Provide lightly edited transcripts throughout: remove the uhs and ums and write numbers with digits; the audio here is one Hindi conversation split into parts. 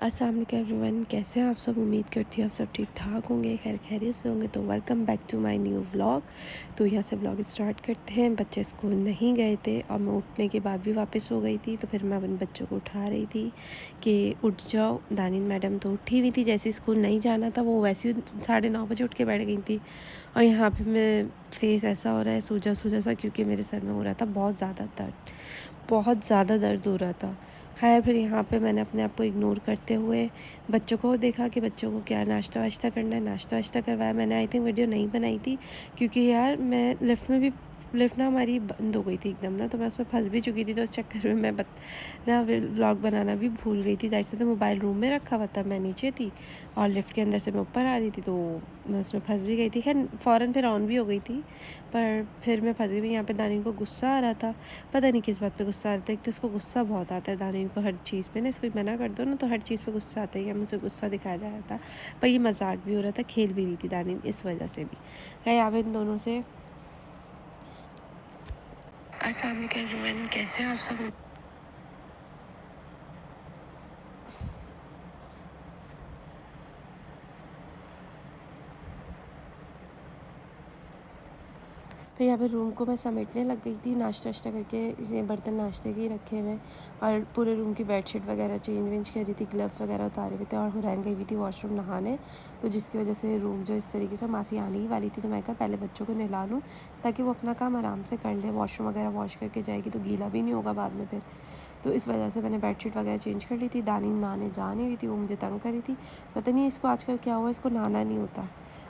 अस्सलाम वालेकुम एवरीवन, कैसे हैं आप सब। उम्मीद करती हूँ आप सब ठीक ठाक होंगे, खैर खैरियत से होंगे। तो welcome back to my new vlog. तो यहाँ से व्लॉग स्टार्ट करते हैं। बच्चे स्कूल नहीं गए थे और मैं उठने के बाद भी वापस हो गई थी, तो फिर मैं अपने बच्चों को उठा रही थी कि उठ जाओ। दानिन मैडम तो उठी हुई थी, जैसे स्कूल नहीं जाना था वो वैसे ही 9:30 बजे उठ के बैठ गई थी। और यहाँ पर मैं फेस ऐसा हो रहा है सूजा सूजा सा, क्योंकि मेरे सर में हो रहा था बहुत ज़्यादा दर्द, बहुत ज़्यादा दर्द हो रहा था। खैर फिर यहाँ पे मैंने अपने आप को इग्नोर करते हुए बच्चों को देखा कि बच्चों को क्या नाश्ता वाश्ता करना है। नाश्ता वाश्ता करवाया मैंने। आई थिंक वीडियो नहीं बनाई थी, क्योंकि यार मैं लिफ्ट ना हमारी बंद हो गई थी एकदम ना, तो मैं उसमें फंस भी चुकी थी। तो उस चक्कर में मैं व्लॉग बनाना भी भूल गई थी। ज़ाहिर से तो मोबाइल रूम में रखा हुआ था, मैं नीचे थी और लिफ्ट के अंदर से मैं ऊपर आ रही थी, तो मैं उसमें फंस भी गई थी। खैर फ़ौरन फिर ऑन भी हो गई थी, पर फिर मैं फंस गई। यहाँ पे दानिन को गुस्सा आ रहा था, पता नहीं किस बात पे गुस्सा आ रहा था। एक तो उसको गुस्सा बहुत आता है दानिन को, हर चीज़ पे ना इसको मना कर दो ना तो हर चीज़ पे गुस्सा आता है। या मुझे गुस्सा दिखाया जा रहा था, पर ये मजाक भी हो रहा था, खेल भी रही थी दानिन इस वजह से भी। क्या यहाँ पे इन दोनों से अस्सलाम वालेकुम एवरीवन, कैसे हैं आप सब। फिर यहाँ पे रूम को मैं समेटने लग गई थी, नाश्ता वाश्ता करके। ये बर्तन नाश्ते के ही रखे हुए और पूरे रूम की बेडशीट वगैरह चेंज वेंज करी थी, ग्लव्स वगैरह उतारे हुए थे। और हुरैन गई हुई थी वॉशरूम नहाने, तो जिसकी वजह से रूम जो इस तरीके से मासी आने ही वाली थी, तो मैं कहा पहले बच्चों को नहला लूँ ताकि वो अपना काम आराम से कर ले। वॉशरूम वगैरह वॉश करके जाएगी तो गीला भी नहीं होगा बाद में फिर। तो इस वजह से मैंने बेडशीट वगैरह चेंज कर ली थी। दानिन नहाने जा नहीं रही थी, वो मुझे तंग करी थी। पता नहीं इसको आजकल क्या हुआ, इसको नहाना नहीं होता।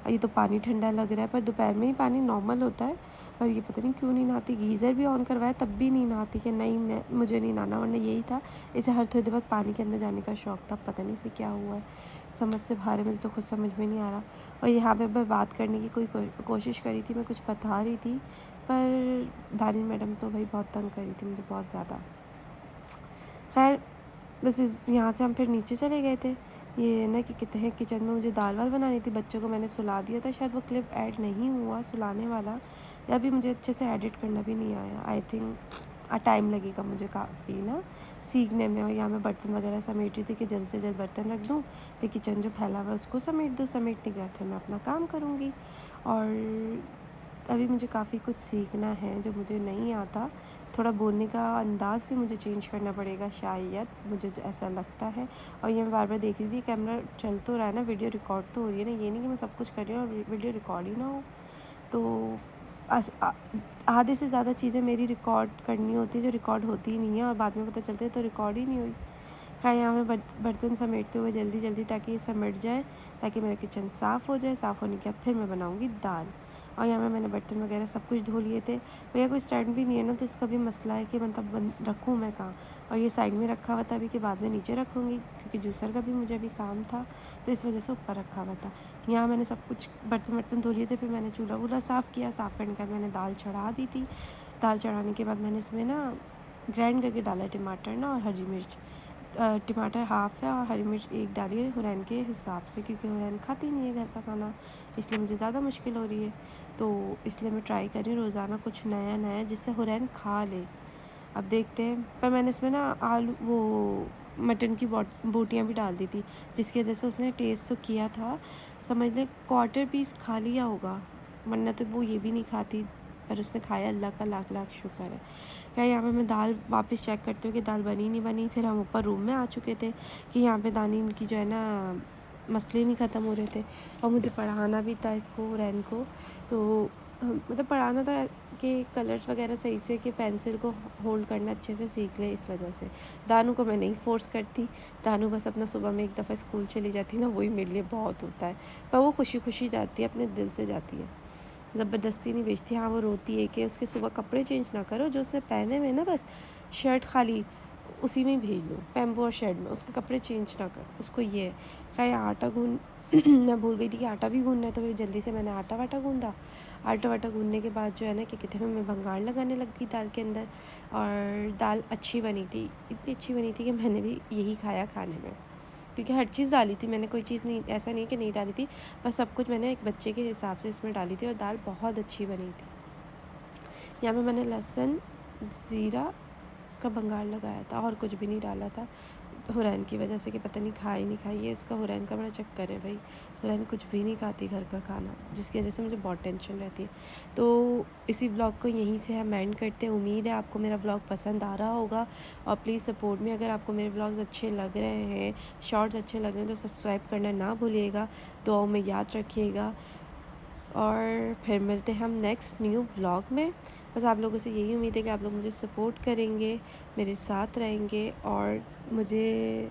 ये तो पानी ठंडा लग रहा है, पर दोपहर में ही पानी नॉर्मल होता है, पर ये पता नहीं क्यों नहीं नहाती। गीज़र भी ऑन करवाया तब भी नहीं नहाती कि नहीं मुझे नहीं नहाना। वरना यही था, इसे हर थोड़ी देर बाद पानी के अंदर जाने का शौक़ था। पता नहीं इसे क्या हुआ है, समझ से बाहर है, मुझे तो खुद समझ में नहीं आ रहा। और यहाँ पे मैं बात करने की कोशिश करी थी, मैं कुछ बता रही थी, पर दानिन मैडम तो भाई बहुत तंग करी थी मुझे, बहुत ज़्यादा। खैर बस यहाँ से हम फिर नीचे चले गए थे। ये ना कि कहते हैं किचन में मुझे दाल वाल बनानी थी। बच्चों को मैंने सुला दिया था, शायद वो क्लिप ऐड नहीं हुआ सुलाने वाला, या अभी मुझे अच्छे से एडिट करना भी नहीं आया। आई थिंक टाइम लगेगा मुझे काफ़ी ना सीखने में। और यहाँ मैं बर्तन वगैरह समेट रही थी कि जल्द से जल्द बर्तन रख दूँ, फिर किचन जो फैला हुआ है उसको समेट दूँ। समेटने के बाद फिर मैं अपना काम करूँगी। और अभी मुझे काफ़ी कुछ सीखना है जो मुझे नहीं आता। थोड़ा बोलने का अंदाज़ भी मुझे चेंज करना पड़ेगा शायद, मुझे ऐसा लगता है। और ये मैं बार बार देख रही थी कैमरा चल तो रहा है ना, वीडियो रिकॉर्ड तो हो रही है ना, ये नहीं कि मैं सब कुछ कर रही हूँ और वीडियो रिकॉर्ड ही ना हो। तो आधे से ज़्यादा चीज़ें मेरी रिकॉर्ड करनी होती है जो रिकॉर्ड होती ही नहीं है, और बाद में पता चलता है तो रिकॉर्ड ही नहीं हुई। हाँ, यहाँ मैं बर्तन समेटते हुए जल्दी जल्दी, ताकि ये समेट जाए, ताकि मेरा किचन साफ़ हो जाए। साफ़ होने के बाद फिर मैं बनाऊँगी दाल। और यहाँ मैंने बर्तन वगैरह सब कुछ धो लिए थे। भैया कोई स्टैंड भी नहीं है ना, तो इसका भी मसला है कि मतलब रखूँ मैं कहाँ। और ये साइड में रखा हुआ था अभी, कि बाद में नीचे रखूँगी, क्योंकि जूसर का भी मुझे अभी काम था, तो इस वजह से ऊपर रखा हुआ था। यहाँ मैंने सब कुछ बर्तन धो लिए थे, फिर मैंने चूल्हा वूल्हा साफ़ किया। साफ़ करने के बाद मैंने दाल चढ़ा दी थी। दाल चढ़ाने के बाद मैंने इसमें ना ग्राइंड करके डाला टमाटर ना और हरी मिर्च। टमाटर हाफ़ है और हरी मिर्च 1 डाली है हुरैन के हिसाब से, क्योंकि हुरैन खाती नहीं है घर का खाना, इसलिए मुझे ज़्यादा मुश्किल हो रही है। तो इसलिए मैं ट्राई कर रही हूँ रोज़ाना कुछ नया नया, जिससे हुरैन खा ले। अब देखते हैं। पर मैंने इसमें ना आलू वो मटन की बोटियाँ भी डाल दी थी, जिसकी वजह से उसने टेस्ट तो किया था, समझ लें क्वार्टर पीस खा लिया होगा, वरना तो वो ये भी नहीं खाती, पर उसने खाया। अल्लाह का लाख लाख शुक्र है। क्या यहाँ पे मैं दाल वापस चेक करती हूँ कि दाल बनी नहीं बनी। फिर हम ऊपर रूम में आ चुके थे कि यहाँ पे दानिन की जो है ना मसले नहीं ख़त्म हो रहे थे, और मुझे पढ़ाना भी था इसको रैन को। तो मतलब पढ़ाना था कि कलर्स वगैरह सही से, कि पेंसिल को होल्ड करना अच्छे से सीख ले। इस वजह से दानू को मैं नहीं फ़ोर्स करती। दानू बस अपना सुबह में एक दफ़ा स्कूल चली जाती ना, वही मेरे लिए बहुत होता है। पर वो खुशी खुशी जाती है, अपने दिल से जाती है, ज़बरदस्ती नहीं भेजती। हाँ वो रोती है कि उसके सुबह कपड़े चेंज ना करो, जो उसने पहने हुए ना बस शर्ट खाली उसी में ही भेज दो, पैम्पो और शर्ट में, उसके कपड़े चेंज ना कर। उसको ये है। क्या आटा गूँध मैं भूल गई थी कि आटा भी गूँधना है, तो फिर जल्दी से मैंने आटा वाटा गूँधा। आटा वाटा गूँधने के बाद जो है ना कि कहते हैं, मैं भंगार लगाने लग गई दाल के अंदर। और दाल अच्छी बनी थी, इतनी अच्छी बनी थी कि मैंने भी यही खाया खाने में, क्योंकि हर चीज़ डाली थी मैंने, कोई चीज़ नहीं, ऐसा नहीं कि नहीं डाली थी, बस सब कुछ मैंने एक बच्चे के हिसाब से इसमें डाली थी, और दाल बहुत अच्छी बनी थी। यहाँ पे मैंने लहसुन ज़ीरा का भंगार लगाया था और कुछ भी नहीं डाला था। हुरैन की वजह से कि पता नहीं खा ही नहीं खाई है। इसका हुरैन का बड़ा चक्कर है भाई। हुरैन कुछ भी नहीं खाती घर का खाना, जिसकी वजह से मुझे बहुत टेंशन रहती है। तो इसी ब्लॉग को यहीं से हम एंड करते हैं। उम्मीद है आपको मेरा ब्लॉग पसंद आ रहा होगा और प्लीज़ सपोर्ट में। अगर आपको मेरे ब्लॉग्स अच्छे लग रहे हैं, शॉर्ट्स अच्छे लग रहे हैं, तो सब्सक्राइब करना ना भूलिएगा, दुआओं में याद रखिएगा। और फिर मिलते हैं हम नेक्स्ट न्यू व्लॉग में। बस आप लोगों से यही उम्मीद है कि आप लोग मुझे सपोर्ट करेंगे, मेरे साथ रहेंगे और मुझे